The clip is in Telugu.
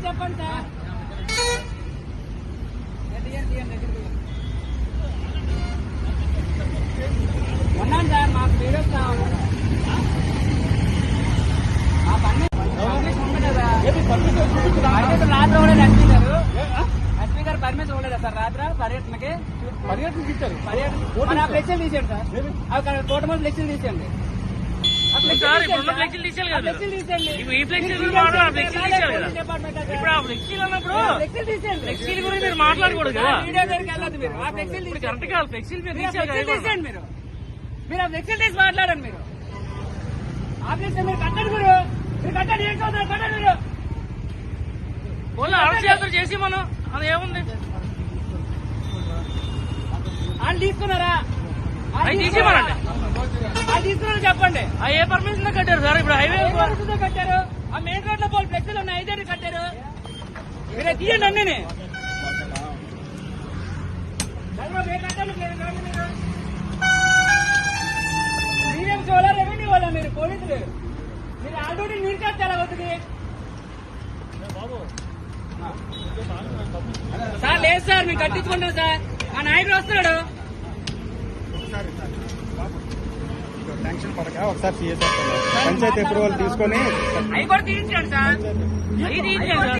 చెప్పండి సార్. ఉన్నాను సార్, మాకు వీడియోస్ కావాలి. మా పని రాత్రి కూడా ఎస్పీ గారు పర్మిషన్ ఇవ్వలేదా సార్? రాత్రి పర్యటనకి ఇచ్చారు. పర్యటన ఫ్లెక్సీలు తీసేయండి సార్. అక్కడ తోటమల్ ఫ్లెక్సీలు తీసేయండి. ఫ్లెక్సీల గురించి మీరు మాట్లాడకూడదు కదా. వీడియో దగ్గరికి వెళ్ళదు మీరు. ఆ ఫ్లెక్సీలు కరెక్ట్ కాదు. ఫ్లెక్సీలు తీసేయండి. మీరు ఆ ఫ్లెక్సీలు తీసి మాట్లాడండి. మీరు ఆ ఫ్లెక్సీ మీరు కట్టండి. మీరు కట్టండి. ఏం చదువుతారు కట్టండి. మీరు వాళ్ళు అరచేతులు చేసి మనం అది ఏముంది వాళ్ళు తీసుకున్నారా? అది తీసేమనండి. అది తీసుకున్నారా చెప్పండి. ఏ పర్మిషన్ కట్టారు సార్? ఇప్పుడు హైవే కట్టారు. ఆ మెయిన్ రోడ్ లో పోల్ ఫ్లెక్సీలు ఉన్నాయి. 5 కట్టారు. మీరే తీయండి అన్నీ. మీరేం చూడాలి? రెవెన్యూ వాళ్ళ మీరు పోలీసులు. మీరు ఆల్రెడీ మీరు చేస్తే ఎలా అవుతుంది సార్? లేదు సార్, మేము కట్టించుకుంటాం సార్. మా నాయకుడు వస్తున్నాడు. శాంక్షన్ పడక ఒకసారి సీఎస్ పంచాయతీ అప్రూవల్ తీసుకొని అవి కూడా తీయించండి సార్.